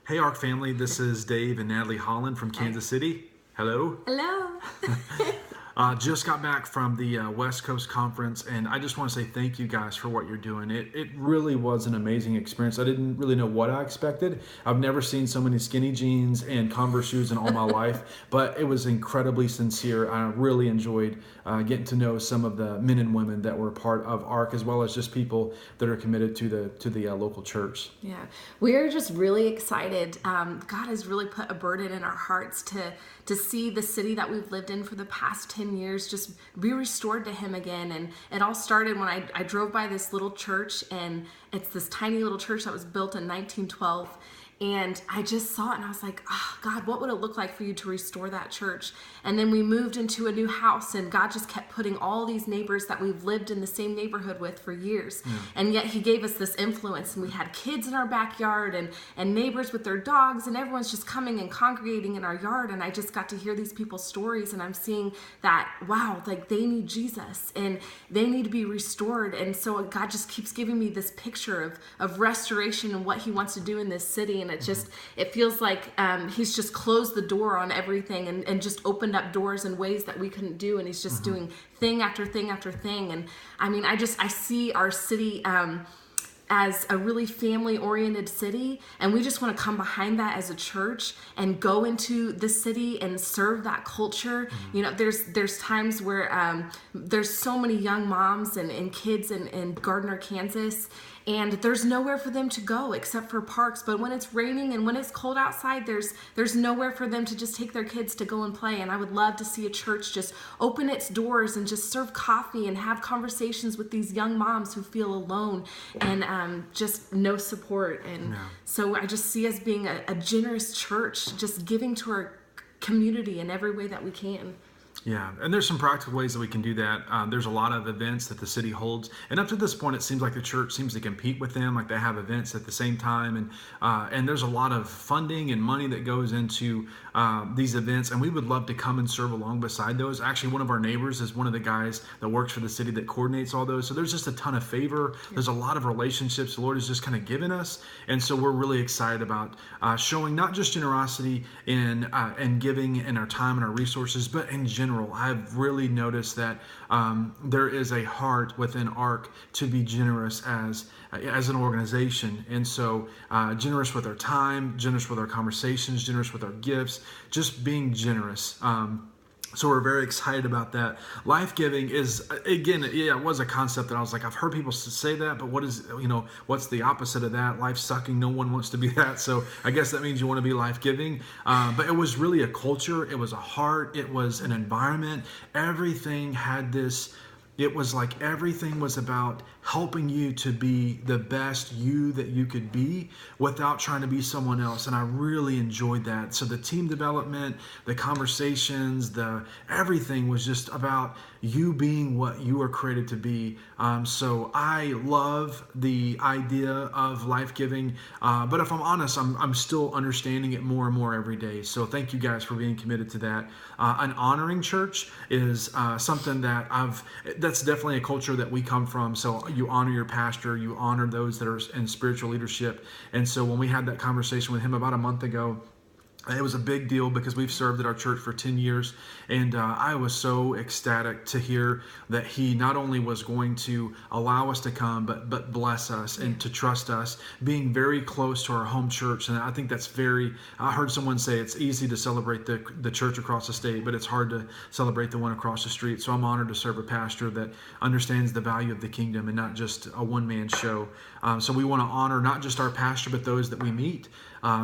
Hey, ARC family, this is Dave and Natalie Holland from Kansas City. Hello. Hello. Just got back from the West Coast Conference, and I just want to say thank you guys for what you're doing. It really was an amazing experience. I didn't really know what I expected. I've never seen so many skinny jeans and Converse shoes in all my life, but it was incredibly sincere. I really enjoyed getting to know some of the men and women that were part of ARC, as well as just people that are committed to the local church. Yeah, we are just really excited. God has really put a burden in our hearts to see the city that we've lived in for the past 10 years just be restored to Him again. And it all started when I drove by this little church, and it's this tiny little church that was built in 1912. And I just saw it and I was like, oh, God, what would it look like for you to restore that church? And then we moved into a new house, and God just kept putting all these neighbors that we've lived in the same neighborhood with for years. And yet He gave us this influence, and we had kids in our backyard and neighbors with their dogs, and everyone's just coming and congregating in our yard. And I just got to hear these people's stories, and I'm seeing that, wow, like they need Jesus and they need to be restored. And so God just keeps giving me this picture of restoration and what He wants to do in this city. And it feels like He's just closed the door on everything and just opened up doors in ways that we couldn't do. And He's just doing thing after thing after thing. And I mean, I see our city as a really family-oriented city, and we just want to come behind that as a church and go into the city and serve that culture. You know, there's times where there's so many young moms and kids in Gardner, Kansas, and there's nowhere for them to go except for parks. But when it's raining and when it's cold outside, there's nowhere for them to just take their kids to go and play. And I would love to see a church just open its doors and just serve coffee and have conversations with these young moms who feel alone and just no support. And so I just see us being a generous church, just giving to our community in every way that we can. Yeah, and there's some practical ways that we can do that. There's a lot of events that the city holds, and up to this point, it seems like the church seems to compete with them, like they have events at the same time, and there's a lot of funding and money that goes into these events, and we would love to come and serve along beside those. Actually, one of our neighbors is one of the guys that works for the city that coordinates all those, so there's just a ton of favor. There's a lot of relationships the Lord has just kind of given us, and so we're really excited about showing not just generosity and giving in our time and our resources, but in general. I've really noticed that there is a heart within ARC to be generous as an organization, and so generous with our time, generous with our conversations, generous with our gifts, just being generous. So we're very excited about that. Life giving is, again, it was a concept that I was like, I've heard people say that, but what's the opposite of that? Life sucking. No one wants to be that. So I guess that means you want to be life giving. But it was really a culture. It was a heart. It was an environment. Everything had this. It was like everything was about helping you to be the best you that you could be without trying to be someone else. And I really enjoyed that. So the team development, the conversations, everything was just about you being what you were created to be. So I love the idea of life giving. But if I'm honest, I'm still understanding it more and more every day. So thank you guys for being committed to that. An honoring church is something that's definitely a culture that we come from. So you honor your pastor, you honor those that are in spiritual leadership. And so when we had that conversation with him about a month ago, it was a big deal because we've served at our church for 10 years, and I was so ecstatic to hear that he not only was going to allow us to come, but bless us and to trust us, being very close to our home church. And I think I heard someone say it's easy to celebrate the church across the state, but it's hard to celebrate the one across the street. So I'm honored to serve a pastor that understands the value of the kingdom and not just a one-man show. So we want to honor not just our pastor, but those that we meet.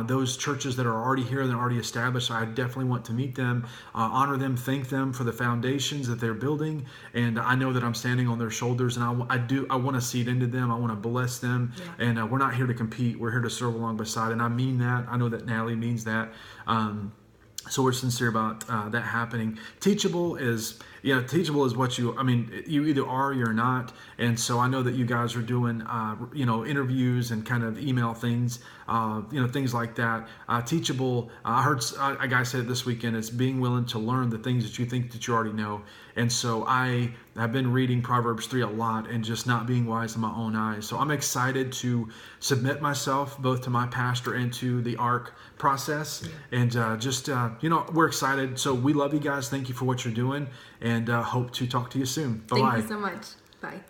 Those churches that are already here and already established, I definitely want to meet them, honor them, thank them for the foundations that they're building. And I know that I'm standing on their shoulders, and I want to seed into them. I want to bless them. Yeah. And we're not here to compete. We're here to serve along beside. And I mean that. I know that Natalie means that. So we're sincere about that happening. Teachable is, teachable is what you either are or you're not. And so I know that you guys are doing, interviews and kind of email things, things like that. Teachable, I heard a guy say it this weekend, it's being willing to learn the things that you think that you already know. And so I have been reading Proverbs 3 a lot and just not being wise in my own eyes. So I'm excited to submit myself both to my pastor and to the ARC process. And we're excited. So we love you guys. Thank you for what you're doing, and hope to talk to you soon. Bye-bye. Thank you so much. Bye.